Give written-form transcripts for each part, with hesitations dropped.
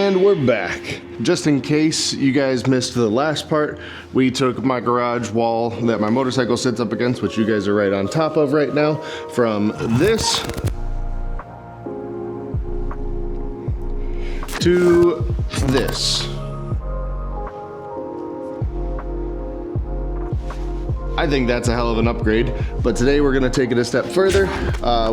And we're back. Just in case you guys missed the last part, we took my garage wall that my motorcycle sits up against, which you guys are right on top of right now, from this to this. I think that's a hell of an upgrade, but today we're gonna take it a step further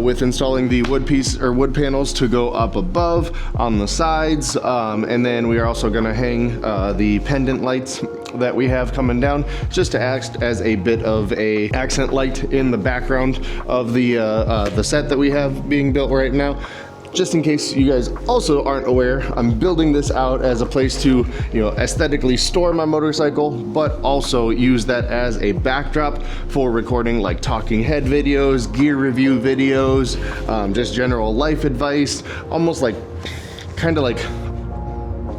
with installing the wood panels to go up above on the sides, and then we are also gonna hang the pendant lights that we have coming down, just to act as a bit of a accent light in the background of the set that we have being built right now. Just in case you guys also aren't aware, I'm building this out as a place to, aesthetically store my motorcycle, but also use that as a backdrop for recording like talking head videos, gear review videos, just general life advice, almost like, kind of like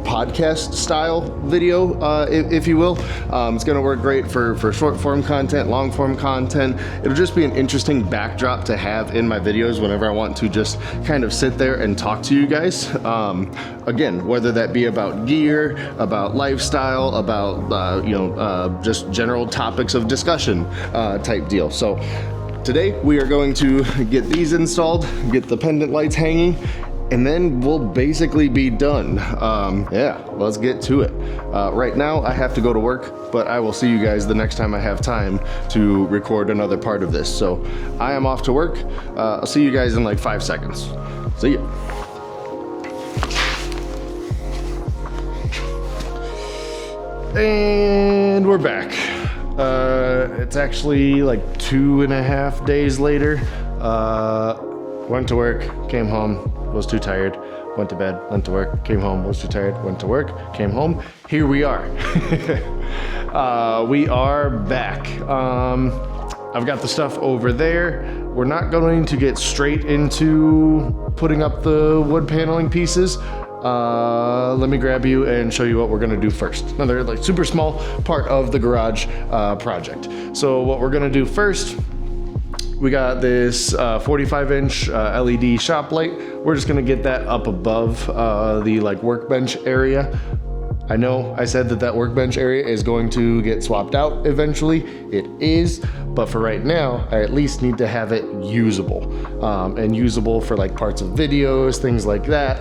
podcast style video, if you will. It's gonna work great for short form content, long form content. It'll just be an interesting backdrop to have in my videos whenever I want to just kind of sit there and talk to you guys. Again, whether that be about gear, about lifestyle, about just general topics of discussion type deal. So today we are going to get these installed, get the pendant lights hanging, and then we'll basically be done. Yeah, let's get to it. Right now I have to go to work, but I will see you guys the next time I have time to record another part of this. So I am off to work. I'll see you guys in like 5 seconds. See ya. And we're back. It's actually like 2.5 days later. Went to work, came home, was too tired, went to bed, went to work, came home, was too tired, went to work, came home. Here we are. We are back. I've got the stuff over there. We're not going to get straight into putting up the wood paneling pieces. Let me grab you and show you what we're gonna do first. Another like super small part of the garage project. So what we're gonna do first, we got this 45-inch LED shop light. We're just gonna get that up above the like workbench area. I know I said that workbench area is going to get swapped out eventually. It is, but for right now, I at least need to have it usable, and usable for like parts of videos, things like that.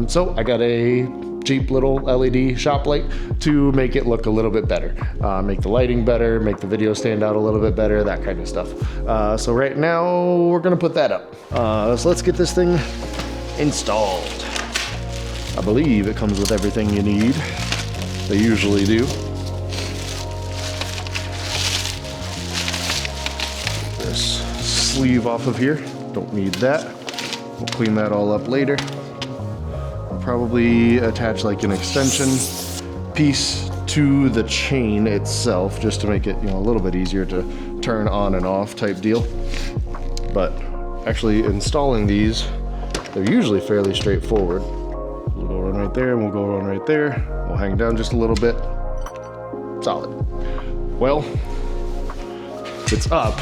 So I got a cheap little LED shop light to make it look a little bit better, make the lighting better, make the video stand out a little bit better, that kind of stuff. So right now we're gonna put that up. So let's get this thing installed. I believe it comes with everything you need. They usually do. Get this sleeve off of here. Don't need that. We'll clean that all up later. Probably attach like an extension piece to the chain itself, just to make it a little bit easier to turn on and off type deal. But actually installing these, they're usually fairly straightforward. We'll go run right there, and we'll go run right there. We'll hang down just a little bit. Solid. Well, it's up.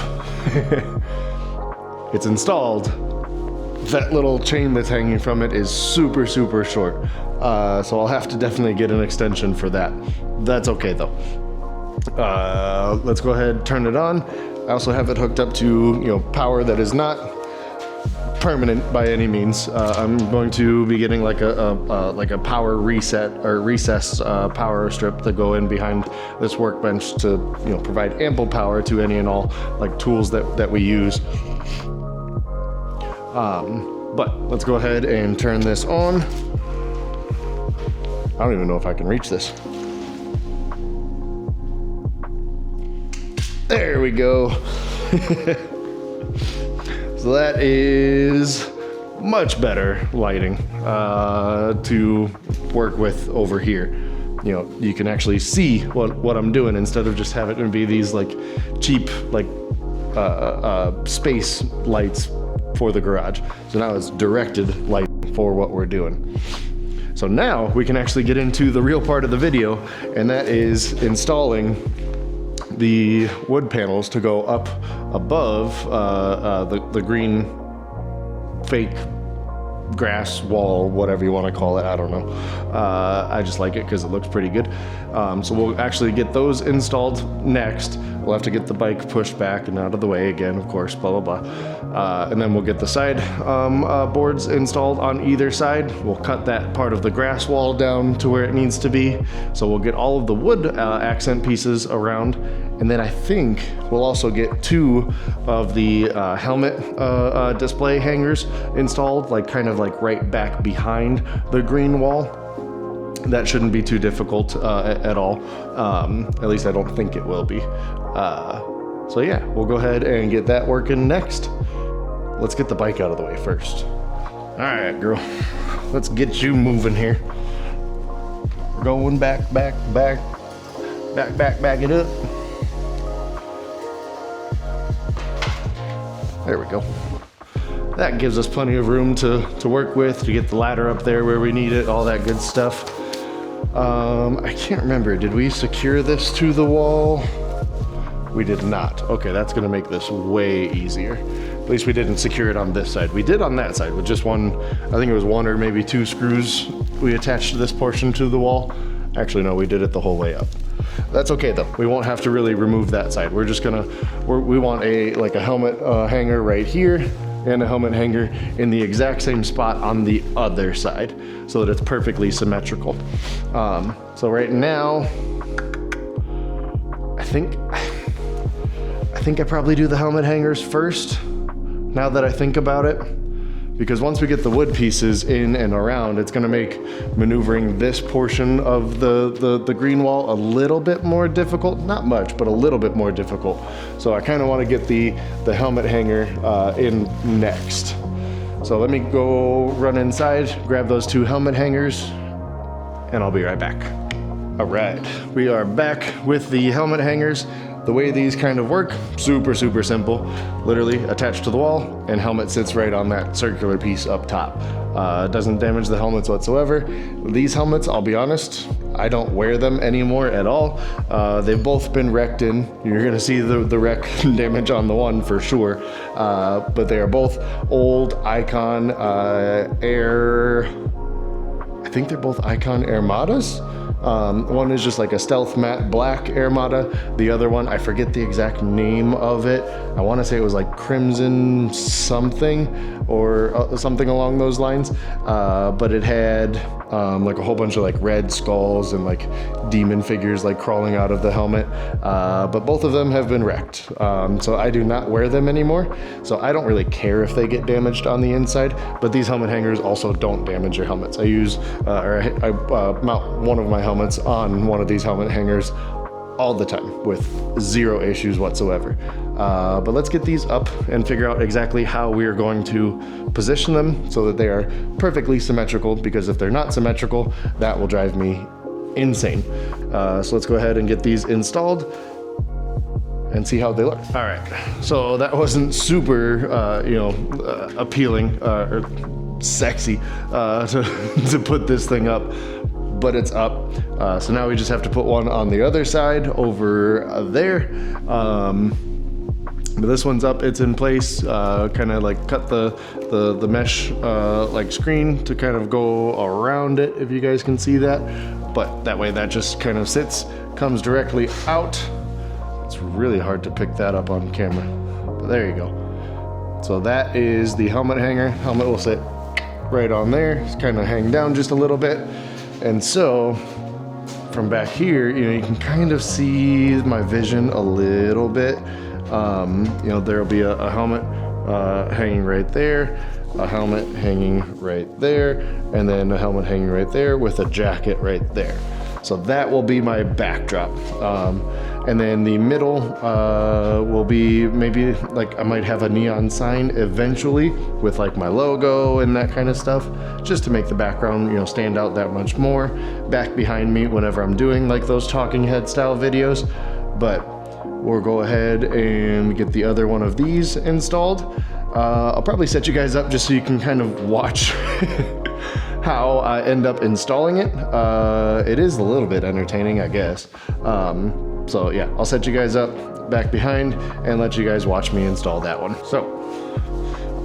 It's installed. That little chain that's hanging from it is super, super short. So I'll have to definitely get an extension for that. That's okay though. Let's go ahead, turn it on. I also have it hooked up to, power that is not permanent by any means. I'm going to be getting like a power reset or recess power strip to go in behind this workbench to provide ample power to any and all like tools that we use. But let's go ahead and turn this on. I don't even know if I can reach this. There we go. So that is much better lighting to work with over here. You can actually see what I'm doing instead of just having it be these like cheap like space lights for the garage. So now it's directed light for what we're doing. So now we can actually get into the real part of the video, and that is installing the wood panels to go up above the green fake grass wall, whatever you want to call it. I don't know. I just like it because it looks pretty good. So we'll actually get those installed next. We'll have to get the bike pushed back and out of the way again, of course, blah, blah, blah. And then we'll get the side boards installed on either side. We'll cut that part of the grass wall down to where it needs to be. So we'll get all of the wood accent pieces around. And then I think we'll also get 2 of the helmet display hangers installed, like kind of like right back behind the green wall. That shouldn't be too difficult at all. At least I don't think it will be. So yeah, we'll go ahead and get that working next. Let's get the bike out of the way first. All right, girl, let's get you moving here. We're going back it up. There we go. That gives us plenty of room to work with, to get the ladder up there where we need it, all that good stuff. I can't remember, did we secure this to the wall? We did not. Okay, that's gonna make this way easier. At least we didn't secure it on this side. We did on that side with just one, I think it was 1 or maybe 2 screws we attached this portion to the wall. Actually, no, we did it the whole way up. That's okay though. We won't have to really remove that side. We're just gonna, we want like a helmet hanger right here and a helmet hanger in the exact same spot on the other side so that it's perfectly symmetrical. So right now, I think I probably do the helmet hangers first, now that I think about it. Because once we get the wood pieces in and around, it's gonna make maneuvering this portion of the green wall a little bit more difficult. Not much, but a little bit more difficult. So I kinda wanna get the helmet hanger in next. So let me go run inside, grab those 2 helmet hangers, and I'll be right back. All right, we are back with the helmet hangers. The way these kind of work, super simple. Literally attached to the wall, and helmet sits right on that circular piece up top. Doesn't damage the helmets whatsoever. These helmets, I'll be honest, I don't wear them anymore at all. They've both been wrecked in. You're gonna see the wreck damage on the one for sure. But they are both old Icon Air, I think they're both Icon Airmadas. One is just like a stealth matte black Airmada. The other one, I forget the exact name of it. I want to say it was like Crimson something or something along those lines. But it had like a whole bunch of like red skulls and like demon figures like crawling out of the helmet. But both of them have been wrecked. So I do not wear them anymore. So I don't really care if they get damaged on the inside, but these helmet hangers also don't damage your helmets. I use, I mount one of my helmets on one of these helmet hangers all the time with 0 issues whatsoever. But let's get these up and figure out exactly how we are going to position them so that they are perfectly symmetrical, because if they're not symmetrical, that will drive me insane. So let's go ahead and get these installed and see how they look. All right, so that wasn't super, appealing or sexy to put this thing up, but it's up. So now we just have to put one on the other side over there. But this one's up, it's in place. Kind of like cut the mesh like screen to kind of go around it, if you guys can see that. But that way that just kind of sits, comes directly out. It's really hard to pick that up on camera, but there you go. So that is the helmet hanger. Helmet will sit right on there. It's kind of hang down just a little bit. And so from back here, you can kind of see my vision a little bit. There'll be a helmet hanging right there, a helmet hanging right there, and then a helmet hanging right there with a jacket right there. So that will be my backdrop. And then the middle will be maybe like I might have a neon sign eventually with like my logo and that kind of stuff, just to make the background, stand out that much more back behind me whenever I'm doing like those talking head style videos. But we'll go ahead and get the other one of these installed. I'll probably set you guys up just so you can kind of watch how I end up installing it. It is a little bit entertaining, I guess. So yeah, I'll set you guys up back behind and let you guys watch me install that one. So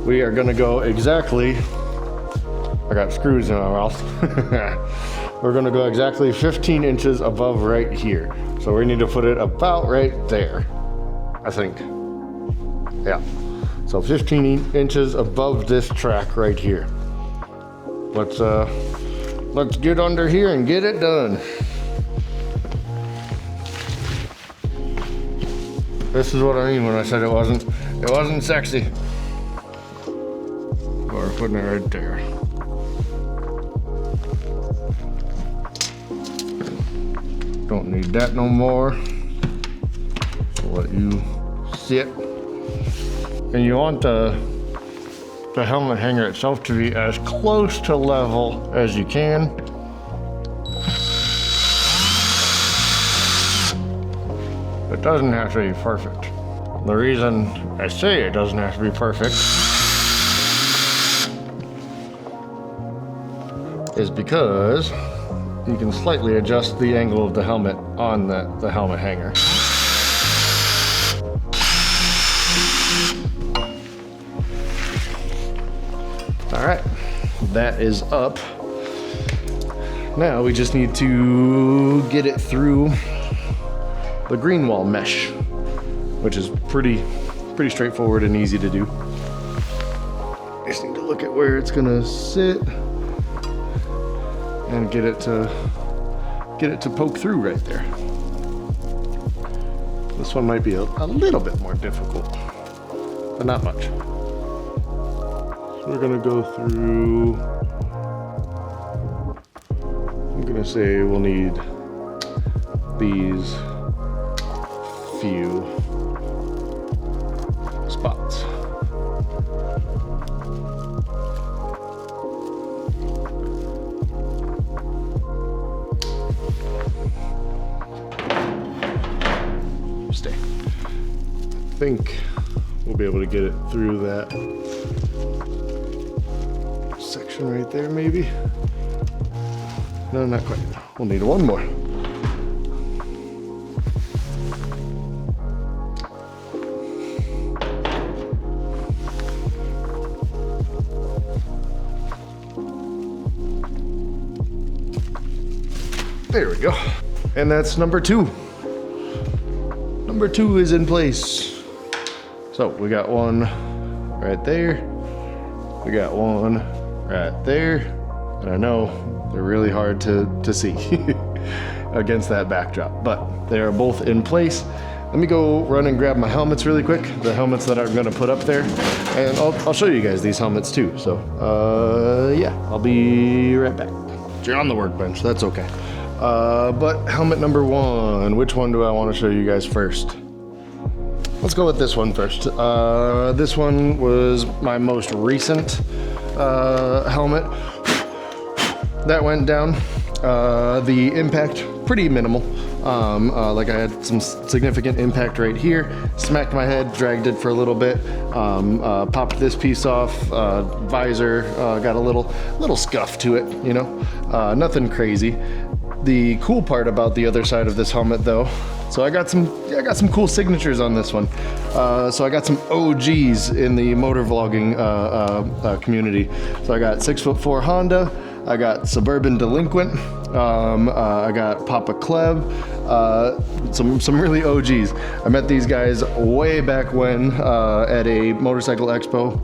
we are gonna go exactly I got screws in my mouth. We're gonna go exactly 15 inches above right here. So we need to put it about right there, I think. Yeah, so 15 inches above this track right here. Let's get under here and get it done. This is what I mean when I said it wasn't sexy. We're putting it right there. Don't need that no more. I'll let you sit. And you want the helmet hanger itself to be as close to level as you can. It doesn't have to be perfect. The reason I say it doesn't have to be perfect is because you can slightly adjust the angle of the helmet on the helmet hanger. All right, that is up. Now we just need to get it through the green wall mesh, which is pretty straightforward and easy to do. I just need to look at where it's gonna sit and get it to poke through right there. This one might be a little bit more difficult, but not much. So we're gonna go through, I'm gonna say we'll need these few spots. Stay. I think we'll be able to get it through that section right there, maybe. No, not quite. We'll need one more. There we go. And that's number 2. Number 2 is in place. So we got one right there. We got one right there. And I know they're really hard to see against that backdrop, but they are both in place. Let me go run and grab my helmets really quick, the helmets that I'm gonna put up there, and I'll show you guys these helmets too. So yeah, I'll be right back. You're on the workbench, that's okay. But helmet number 1, which one do I want to show you guys first? Let's go with this one first. This one was my most recent helmet that went down. The impact, pretty minimal. Like I had some significant impact right here, smacked my head, dragged it for a little bit, popped this piece off, visor, got a little scuff to it, you know, nothing crazy. The cool part about the other side of this helmet though, so I got some cool signatures on this one. So I got some OGs in the motor vlogging community. So I got 6'4" Honda, I got Suburban Delinquent, I got Papa Cleb, some really OGs. I met these guys way back when at a motorcycle expo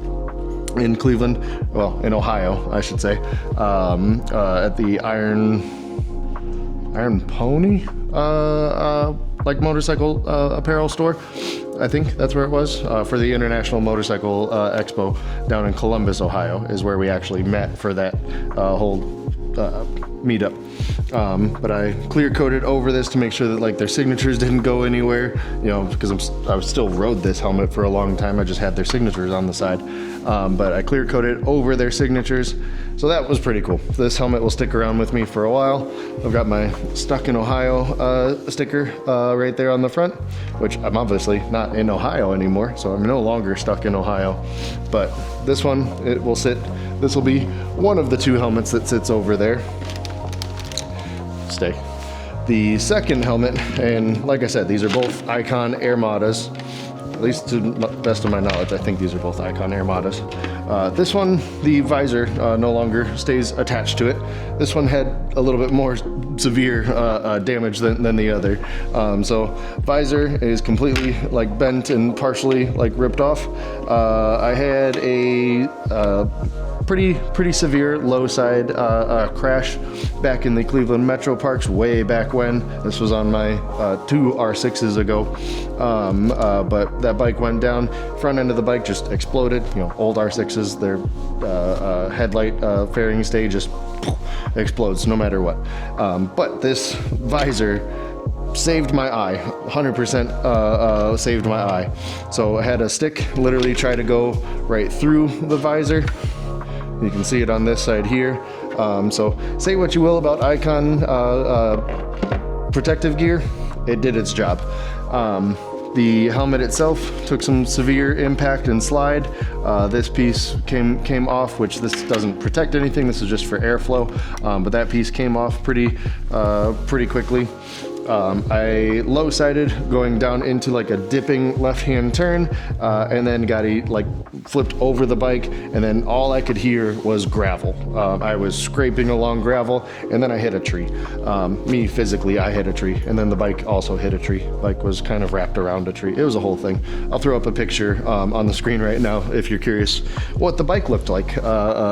in Cleveland, well, in Ohio, I should say, at the Iron Pony, like motorcycle apparel store. I think that's where it was, for the International Motorcycle Expo down in Columbus, Ohio, is where we actually met for that whole meetup. But I clear coated over this to make sure that like their signatures didn't go anywhere, you know, because I still rode this helmet for a long time. I just had their signatures on the side, but I clear coated over their signatures, so that was pretty cool. This helmet will stick around with me for a while. I've got my Stuck in Ohio sticker right there on the front, which I'm obviously not in Ohio anymore, so I'm no longer stuck in Ohio. But this one, it will sit. This will be one of the 2 helmets that sits over there. Stay. The second helmet, and like I said, these are both Icon Air Modas. least to the best of my knowledge. I think these are both Icon Armadas. This one, the visor no longer stays attached to it. This one had a little bit more severe damage than the other. So visor is completely like bent and partially like ripped off. I had a pretty severe low side crash back in the Cleveland Metro Parks way back when. This was on my 2 R6s ago. But that bike went down. Front end of the bike just exploded. You know, old R6s, their headlight fairing stay just explodes no matter what. But this visor saved my eye, 100% saved my eye. So I had a stick literally try to go right through the visor. You can see it on this side here. So say what you will about Icon protective gear, it did its job. The helmet itself took some severe impact and slide. This piece came off, which this doesn't protect anything. This is just for airflow, but that piece came off pretty quickly. I low-sided going down into like a dipping left-hand turn, and then got flipped over the bike, and then all I could hear was gravel. I was scraping along gravel, and then I hit a tree. Me physically, I hit a tree, and then the bike also hit a tree. Bike was kind of wrapped around a tree. It was a whole thing. I'll throw up a picture on the screen right now if you're curious what the bike looked like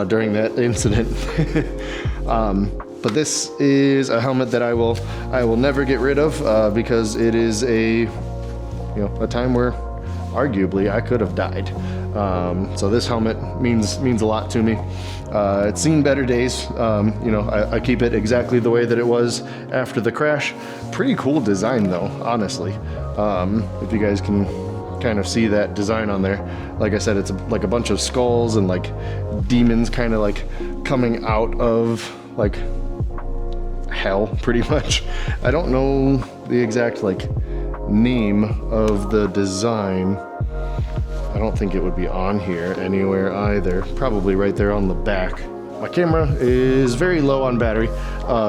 during that incident. But this is a helmet that I will never get rid of because it is a time where arguably I could have died. So this helmet means a lot to me. It's seen better days. I keep it exactly the way that it was after the crash. Pretty cool design though, honestly. If you guys can kind of see that design on there. Like I said, it's like a bunch of skulls and like demons kind of like coming out of like hell, pretty much. I don't know the exact like name of the design. I don't think it would be on here anywhere either. Probably right there on the back. My camera is very low on battery,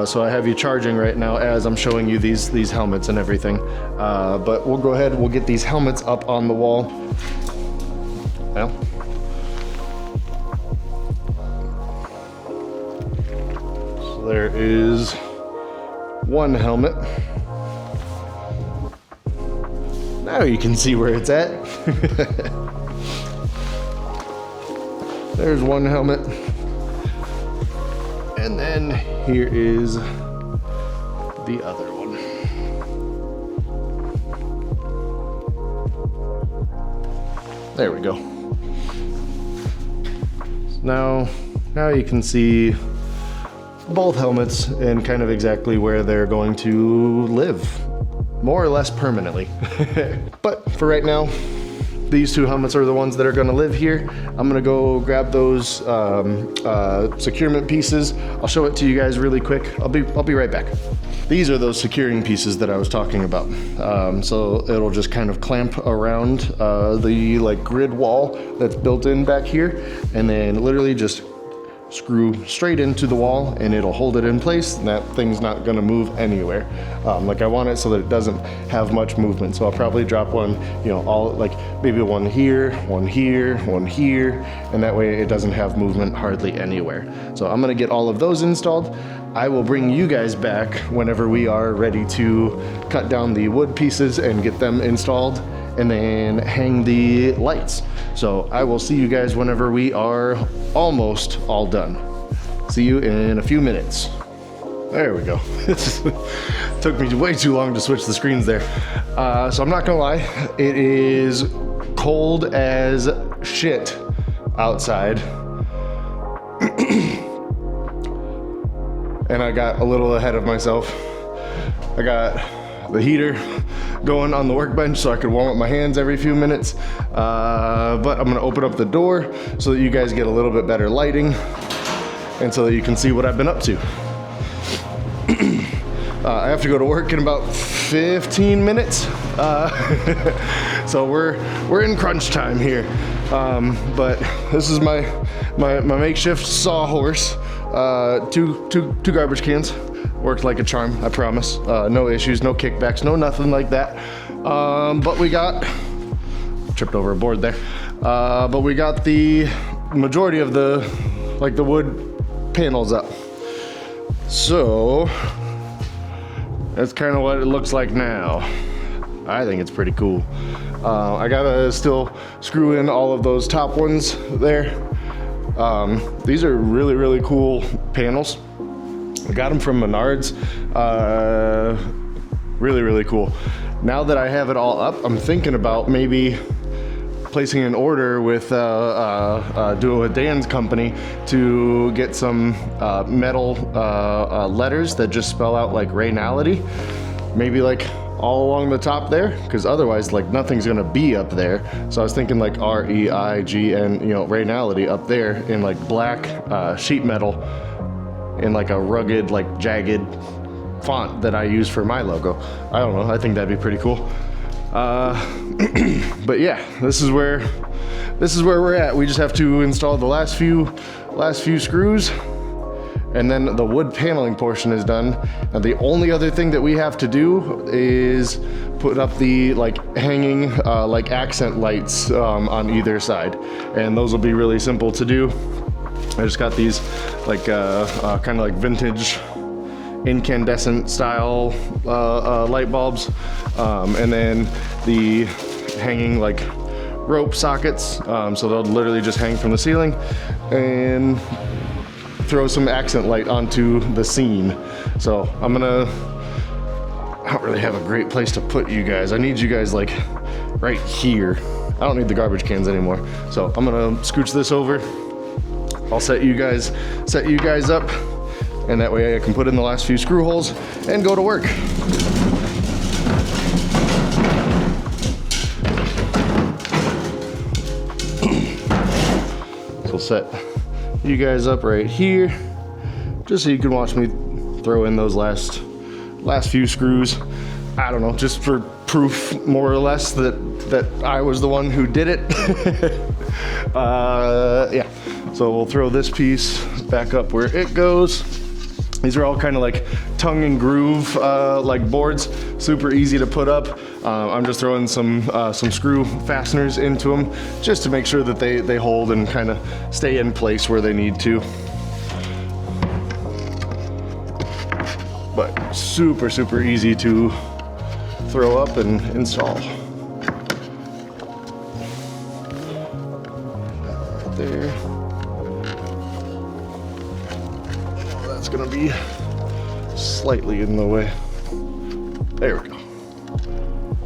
so I have you charging right now as I'm showing you these helmets and everything. But we'll go ahead, we'll get these helmets up on the wall. Well, so there is one helmet. Now you can see where it's at. Theres one helmet. And then here is the other one. There we go. So now you can see both helmets and kind of exactly where they're going to live, more or less permanently. But for right now, these two helmets are the ones that are going to live here. I'm going to go grab those securement pieces. I'll show it to you guys really quick. I'll be right back. These are those securing pieces that I was talking about. So it'll just kind of clamp around the like grid wall that's built in back here, and then literally just screw straight into the wall and it'll hold it in place, and that thing's not going to move anywhere. Like I want it so that it doesn't have much movement, so I'll probably drop one, all like maybe one here, one here, one here, and that way it doesn't have movement hardly anywhere. So I'm going to get all of those installed. I will bring you guys back whenever we are ready to cut down the wood pieces and get them installed, and then hang the lights. So I will see you guys whenever we are almost all done. See you in a few minutes. There we go. Took me way too long to switch the screens there. So I'm not gonna lie, it is cold as shit outside. And I got a little ahead of myself. I got the heater going on the workbench so I could warm up my hands every few minutes. But I'm gonna open up the door so that you guys get a little bit better lighting and so that you can see what I've been up to. I have to go to work in about 15 minutes. So we're in crunch time here. But this is my makeshift sawhorse. Two garbage cans. Worked like a charm, I promise. No issues, no kickbacks, no nothing like that. But we got tripped over a board there. But we got the majority of the wood panels up. So that's kind of what it looks like now. I think it's pretty cool. I gotta still screw in all of those top ones there. These are really, really cool panels. I got them from Menards. Really, really cool. Now that I have it all up, I'm thinking about maybe placing an order with Dan's company to get some metal letters that just spell out like Raynality. Maybe like all along the top there, because otherwise like nothing's gonna be up there. So I was thinking like R-E-I-G-N, you know, Raynality up there in like black sheet metal in like a rugged, like jagged font that I use for my logo. I don't know, I think that'd be pretty cool. But yeah, this is where we're at. We just have to install the last few screws, and then the wood paneling portion is done. Now the only other thing that we have to do is put up the like hanging like accent lights on either side, and those will be really simple to do. I just got these like kind of like vintage incandescent style light bulbs, and then the hanging like rope sockets, so they'll literally just hang from the ceiling and throw some accent light onto the scene. So I don't really have a great place to put you guys. I need you guys like right here. I don't need the garbage cans anymore. So I'm gonna scooch this over. I'll set you guys up, and that way I can put in the last few screw holes and go to work. So set you guys up right here, just so you can watch me throw in those last few screws. I don't know, just for proof more or less that I was the one who did it. Yeah, so we'll throw this piece back up where it goes. These are all kind of like tongue and groove like boards, super easy to put up. I'm just throwing some screw fasteners into them just to make sure that they hold and kind of stay in place where they need to. But super, super easy to throw up and install. Right there. That's gonna be slightly in the way. There we go.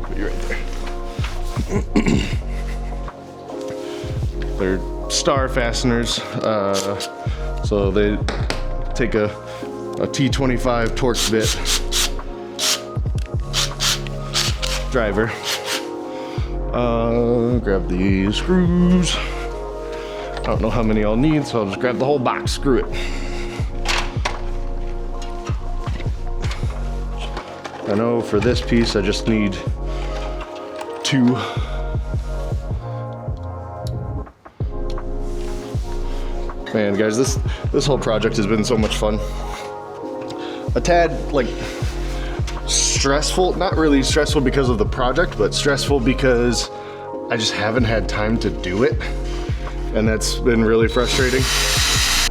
Put you right there. They're star fasteners, so they take a T25 Torx bit driver. Grab the screws. I don't know how many I'll need, so I'll just grab the whole box. Screw it. I know for this piece I just need 2. Man, guys, this whole project has been so much fun. A tad like stressful, not really stressful because of the project, but stressful because I just haven't had time to do it, and that's been really frustrating.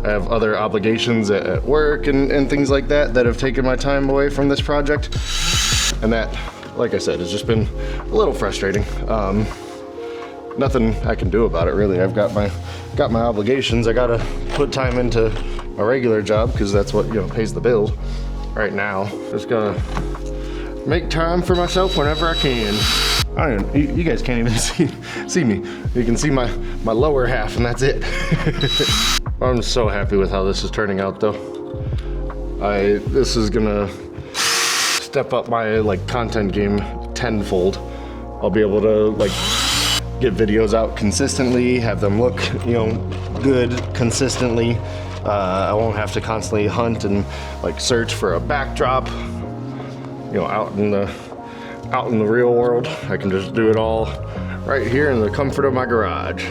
I have other obligations at work and things like that have taken my time away from this project, and that, like I said, has just been a little frustrating. Nothing I can do about it, really. I've got my obligations. I gotta put time into a regular job because that's what, you know, pays the bills right now. Just gotta make time for myself whenever I can. You guys can't even see me. You can see my lower half, and that's it. I'm so happy with how this is turning out, though. This is gonna step up my like content game tenfold. I'll be able to like get videos out consistently, have them look, you know, good consistently. I won't have to constantly hunt and like search for a backdrop, you know, out in the real world. I can just do it all right here in the comfort of my garage.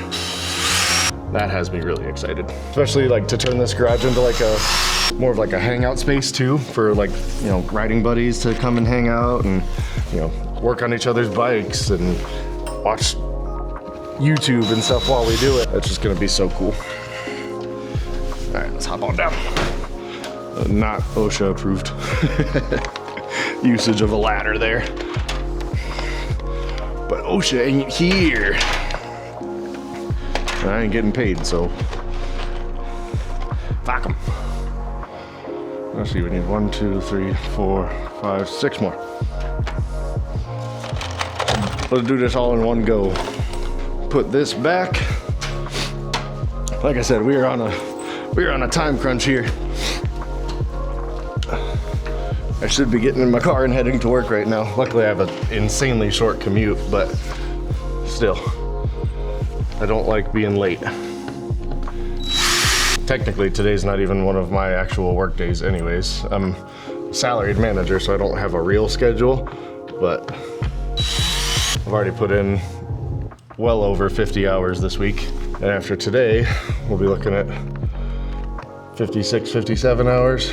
That has me really excited, especially like to turn this garage into like more of like a hangout space too, for like, you know, riding buddies to come and hang out and, you know, work on each other's bikes and watch YouTube and stuff while we do it. That's just gonna be so cool. All right, let's hop on down. Not OSHA approved usage of a ladder there. But OSHA ain't here. I ain't getting paid, so fuck 'em. Let's see, we need 1, 2, 3, 4, 5, 6 more. Let's do this all in one go. Put this back. Like I said, we are on a time crunch here. I should be getting in my car and heading to work right now. Luckily, I have an insanely short commute, but still, I don't like being late. Technically, today's not even one of my actual work days anyways. I'm a salaried manager, so I don't have a real schedule, but I've already put in well over 50 hours this week. And after today, we'll be looking at 56, 57 hours.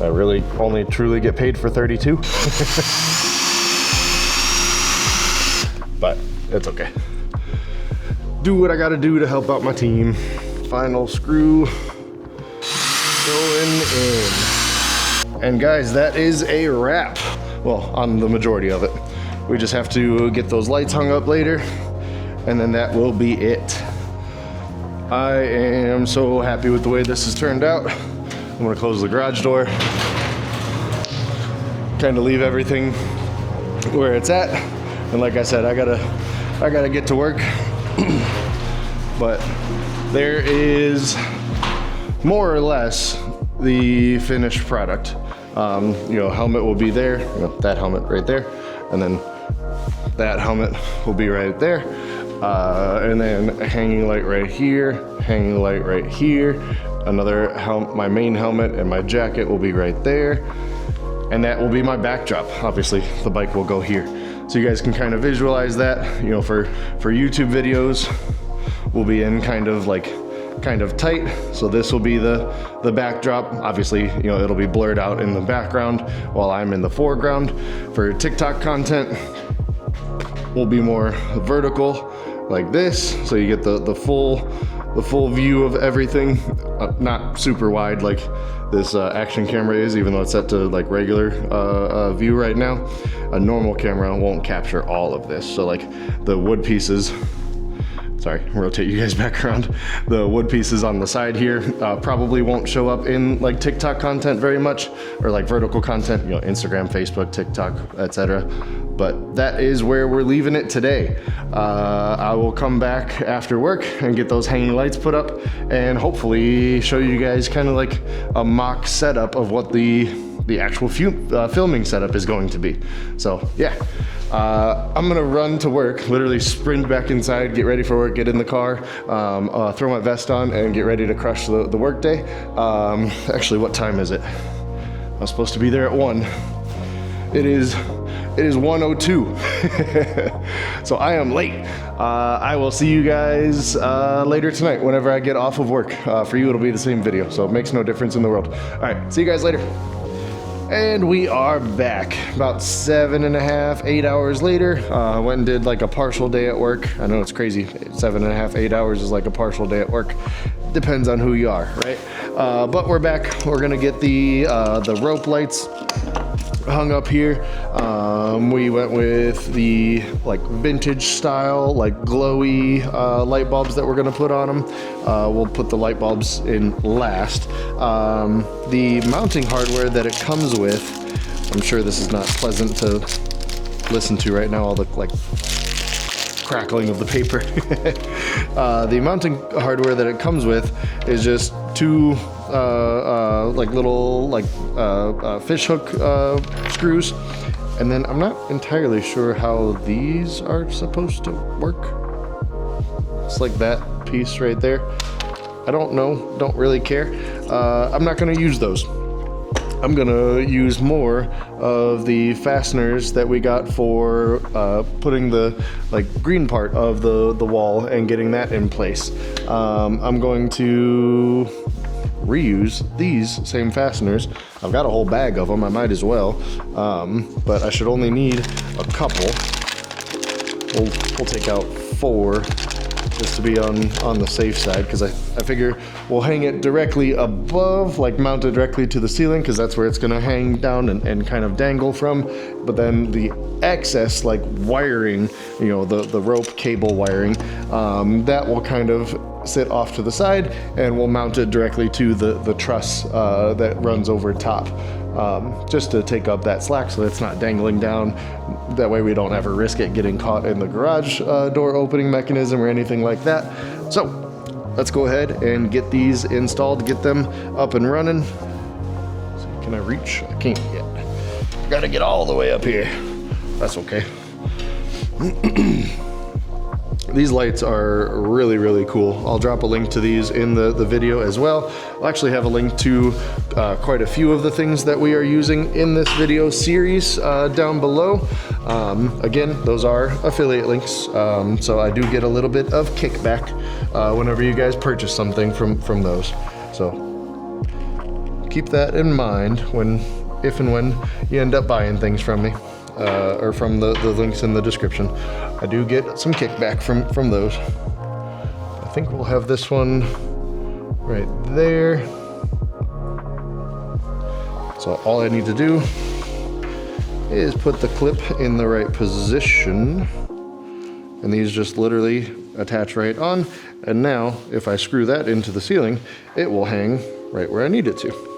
I really only truly get paid for 32. But it's okay. Do what I gotta do to help out my team. Final screw going in. And guys, that is a wrap. Well, on the majority of it. We just have to get those lights hung up later, and then that will be it. I am so happy with the way this has turned out. I'm gonna close the garage door, kind of leave everything where it's at. And like I said, I gotta get to work. But there is more or less the finished product. You know, helmet will be there, you know, that helmet right there, and then that helmet will be right there. And then a hanging light right here, hanging light right here, another my main helmet and my jacket will be right there. And that will be my backdrop. Obviously, the bike will go here. So you guys can kind of visualize that. You know, for YouTube videos, we'll be in kind of tight. So this will be the backdrop. Obviously, you know, it'll be blurred out in the background while I'm in the foreground. For TikTok content, we'll be more vertical like this. So you get the full view of everything. Not super wide like this action camera is, even though it's set to like regular view right now. A normal camera won't capture all of this. So like the wood pieces, sorry, rotate you guys back around. The wood pieces on the side here probably won't show up in like TikTok content very much, or like vertical content, you know, Instagram, Facebook, TikTok, etc. But that is where we're leaving it today. I will come back after work and get those hanging lights put up and hopefully show you guys kind of like a mock setup of what the actual filming setup is going to be. So yeah, I'm gonna run to work, literally sprint back inside, get ready for work, get in the car, throw my vest on and get ready to crush the work day. Actually, what time is it? I was supposed to be there at 1. It is 1:02. So I am late. I will see you guys later tonight whenever I get off of work. For you, it'll be the same video, so it makes no difference in the world. All right, see you guys later. And we are back about 7.5, 8 hours later. Went and did like a partial day at work. I know it's crazy. 7.5, 8 hours is like a partial day at work. Depends on who you are, right? But we're back. We're gonna get the rope lights hung up here. We went with the like vintage style, like glowy light bulbs that we're gonna put on them. We'll put the light bulbs in last. The mounting hardware that it comes with, I'm sure this is not pleasant to listen to right now, all the like crackling of the paper. The mounting hardware that it comes with is just two like little like fish hook screws, and then I'm not entirely sure how these are supposed to work. It's like that piece right there. I don't know, don't really care. I'm not gonna use those. I'm gonna use more of the fasteners that we got for putting the like green part of the wall and getting that in place. I'm going to reuse these same fasteners. I've got a whole bag of them, I might as well, but I should only need a couple. we'll take out 4 just to be on the safe side, because I figure we'll hang it directly above, like mounted directly to the ceiling, because that's where it's gonna hang down and kind of dangle from. But then the excess like wiring, you know, the rope cable wiring, that will kind of sit off to the side, and we'll mount it directly to the truss that runs over top, just to take up that slack so it's not dangling down. That way we don't ever risk it getting caught in the garage door opening mechanism or anything like that. So let's go ahead and get these installed, get them up and running. So can I reach? I can't yet. Gotta get all the way up here. That's okay. These lights are really, really cool. I'll drop a link to these in the video as well. I'll actually have a link to quite a few of the things that we are using in this video series down below. Again, those are affiliate links, so I do get a little bit of kickback whenever you guys purchase something from those. So keep that in mind if and when you end up buying things from me. Or from the links in the description. I do get some kickback from those. I think we'll have this one right there. So all I need to do is put the clip in the right position, and these just literally attach right on. And now if I screw that into the ceiling, it will hang right where I need it to.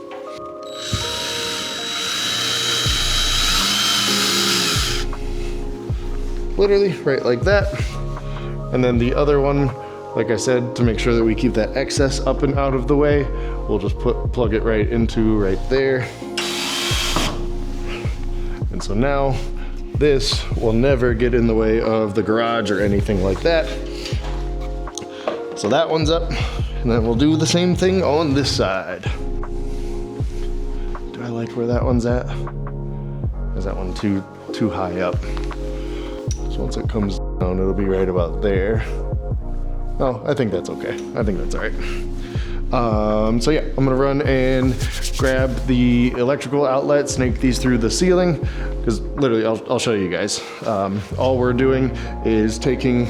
Literally right like that. And then the other one, like I said, to make sure that we keep that excess up and out of the way, we'll just plug it right into right there. And so now this will never get in the way of the garage or anything like that. So that one's up, and then we'll do the same thing on this side. Do I like where that one's at? Is that one too high up? Once it comes down, it'll be right about there. Oh, I think that's okay. I think that's all right. So yeah, I'm gonna run and grab the electrical outlet, snake these through the ceiling, because literally, I'll show you guys. All we're doing is taking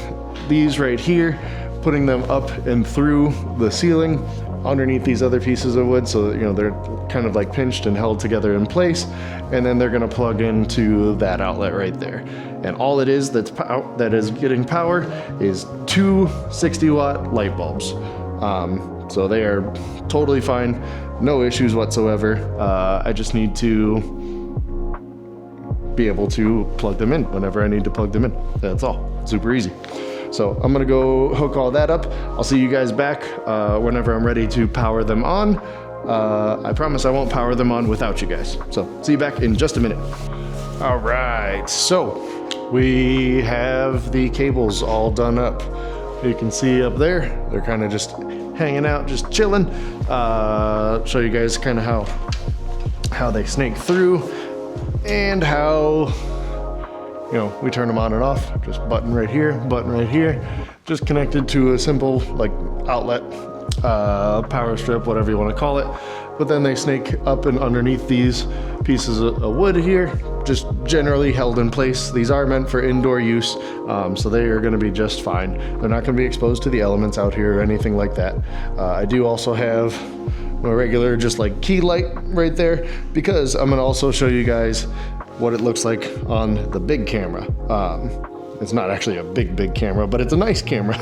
these right here, putting them up and through the ceiling, underneath these other pieces of wood, so that, you know, they're kind of like pinched and held together in place, and then they're gonna plug into that outlet right there. And all it is that is getting power is 2 60-watt light bulbs. So they are totally fine, no issues whatsoever. I just need to be able to plug them in whenever I need to plug them in. That's all, super easy. So I'm gonna go hook all that up. I'll see you guys back whenever I'm ready to power them on. I promise I won't power them on without you guys. So see you back in just a minute. All right, so we have the cables all done up. You can see up there, they're kind of just hanging out, just chilling. Show you guys kind of how they snake through and how, you know, we turn them on and off. Just button right here, just connected to a simple like outlet, power strip, whatever you want to call it. But then they snake up and underneath these pieces of wood here, just generally held in place. These are meant for indoor use, so they are gonna be just fine. They're not gonna be exposed to the elements out here or anything like that. I do also have a regular just like key light right there, because I'm gonna also show you guys what it looks like on the big camera. It's not actually a big camera, but it's a nice camera.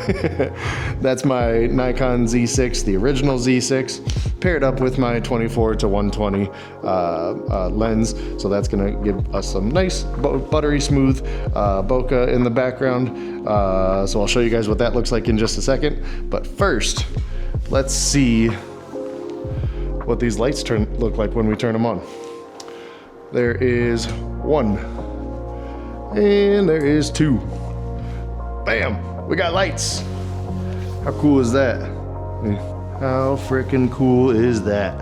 That's my Nikon Z6, the original Z6, paired up with my 24 to 120 lens. So that's gonna give us some nice buttery smooth bokeh in the background. So I'll show you guys what that looks like in just a second. But first, let's see what these lights look like when we turn them on. There is 1. And there is 2. Bam! We got lights! How cool is that? How freaking cool is that?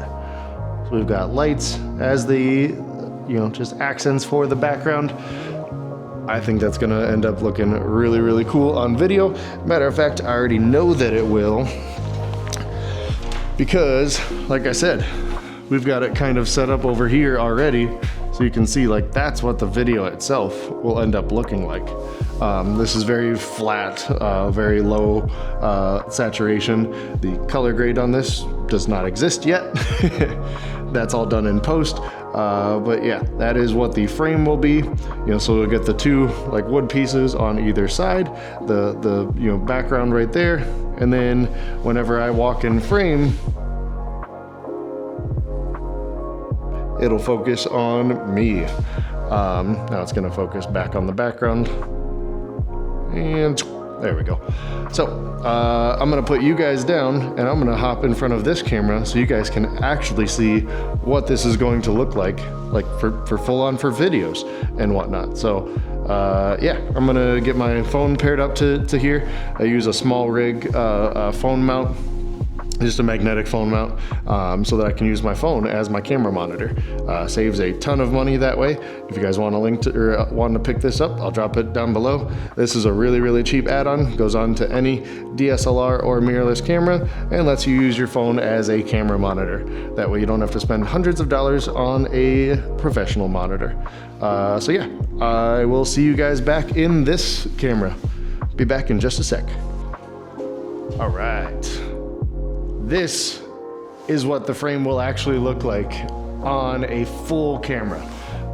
So we've got lights as the, you know, just accents for the background. I think that's gonna end up looking really, really cool on video. Matter of fact, I already know that it will, because, like I said, we've got it kind of set up over here already, so you can see like that's what the video itself will end up looking like. This is very flat, very low saturation. The color grade on this does not exist yet. That's all done in post. But yeah, that is what the frame will be. So we'll get the two like wood pieces on either side, the background right there, and then whenever I walk in frame, it'll focus on me. Now it's gonna focus back on the background, and there we go. So I'm gonna put you guys down and I'm gonna hop in front of this camera so you guys can actually see what this is going to look like for full on for videos and whatnot. So yeah, I'm gonna get my phone paired up to here. I use a SmallRig phone mount, just a magnetic phone mount, so that I can use my phone as my camera monitor. Saves a ton of money that way. If you guys want a link to or want to pick this up, I'll drop it down below. This is a really cheap add-on. Goes on to any DSLR or mirrorless camera and lets you use your phone as a camera monitor. That way you don't have to spend hundreds of dollars on a professional monitor. So yeah, I will see you guys back in this camera. Be back in just a sec. All right. This is what the frame will actually look like on a full camera.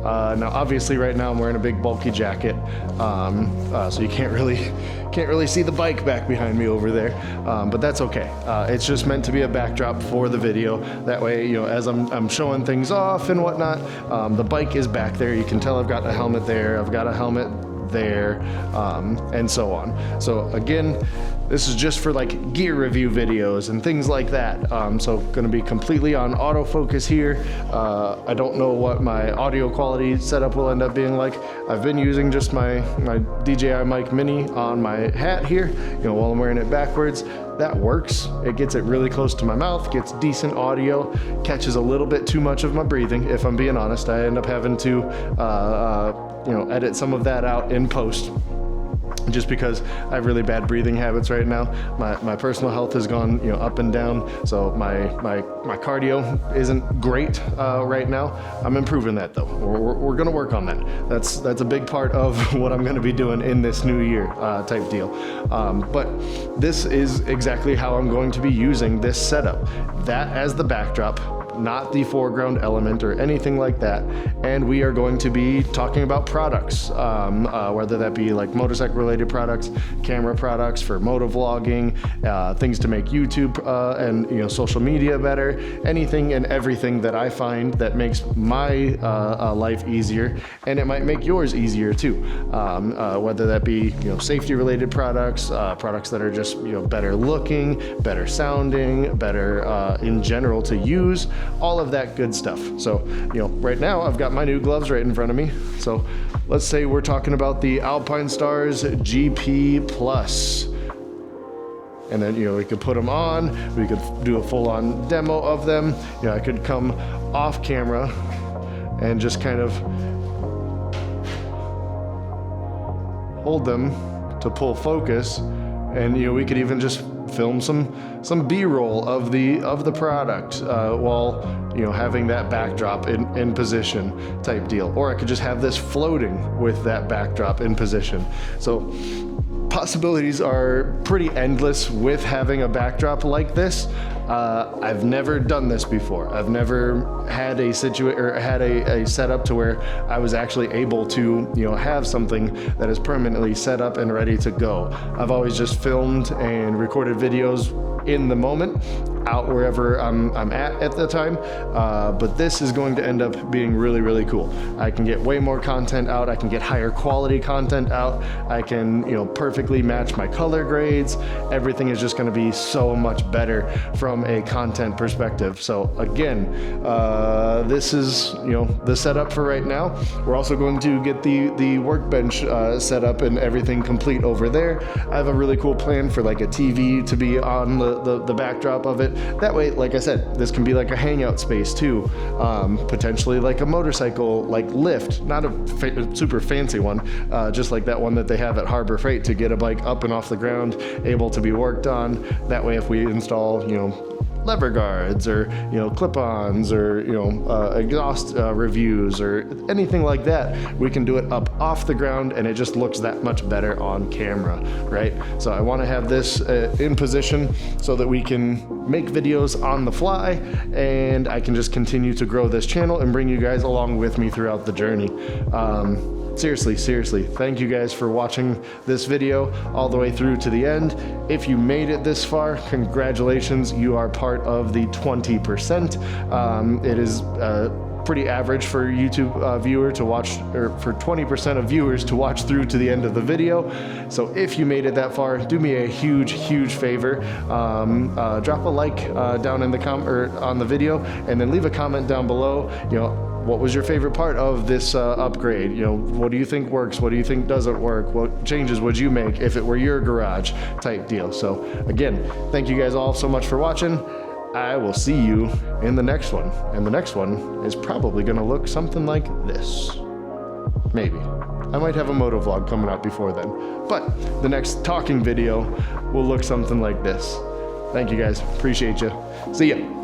Now obviously right now I'm wearing a big bulky jacket, so you can't really see the bike back behind me over there, but that's okay. It's just meant to be a backdrop for the video. That way, as I'm showing things off and whatnot, the bike is back there. You can tell I've got a helmet there, I've got a helmet there, and so on. So again, this is just for like gear review videos and things like that. So gonna be completely on autofocus here. I don't know what my audio quality setup will end up being like. I've been using just my DJI mic mini on my hat here, while I'm wearing it backwards. That works. It gets it really close to my mouth, gets decent audio, catches a little bit too much of my breathing. If I'm being honest, I end up having to edit some of that out in post, just because I have really bad breathing habits right now. My personal health has gone up and down, so my cardio isn't great right now. I'm improving that though. We're gonna work on that. That's a big part of what I'm gonna be doing in this new year type deal. But this is exactly how I'm going to be using this setup. That as the backdrop, not the foreground element or anything like that. And we are going to be talking about products, whether that be like motorcycle related products, camera products for moto vlogging, things to make YouTube and social media better, anything and everything that I find that makes my life easier, and it might make yours easier too. Whether that be safety related products, products that are just better looking, better sounding, better in general to use, all of that good stuff. So right now I've got my new gloves right in front of me. So let's say we're talking about the Alpinestars GP Plus. And then we could put them on, we could do a full-on demo of them. I could come off camera and just kind of hold them to pull focus, and we could even just film some B-roll of the product while having that backdrop in position type deal. Or I could just have this floating with that backdrop in position. So possibilities are pretty endless with having a backdrop like this. I've never done this before. I've never had a setup to where I was actually able to have something that is permanently set up and ready to go. I've always just filmed and recorded videos in the moment, out wherever I'm at the time, but this is going to end up being really cool. I can get way more content out, I can get higher quality content out, I can perfectly match my color grades. Everything is just going to be so much better from a content perspective. So again, this is the setup for right now. We're also going to get the workbench set up and everything complete over there. I have a really cool plan for like a TV to be on the backdrop of it. That way, like I said, this can be like a hangout space too. Potentially like a motorcycle lift, not a super fancy one, just like that one that they have at Harbor Freight to get a bike up and off the ground, able to be worked on. That way, if we install lever guards or, you know, clip-ons or, you know, exhaust reviews or anything like that, we can do it up off the ground and it just looks that much better on camera, right? So I want to have this in position so that we can make videos on the fly, and I can just continue to grow this channel and bring you guys along with me throughout the journey. Seriously, thank you guys for watching this video all the way through to the end. If you made it this far, congratulations, you are part of the 20%. It is pretty average for a YouTube viewer to watch, or for 20% of viewers to watch through to the end of the video. So if you made it that far, do me a huge favor. Drop a like down in the on the video, and then leave a comment down below. You know, what was your favorite part of this upgrade? You know, what do you think works? What do you think doesn't work? What changes would you make if it were your garage type deal? So again, thank you guys all so much for watching. I will see you in the next one. And the next one is probably gonna look something like this. Maybe. I might have a moto vlog coming out before then. But the next talking video will look something like this. Thank you guys, appreciate you. See ya.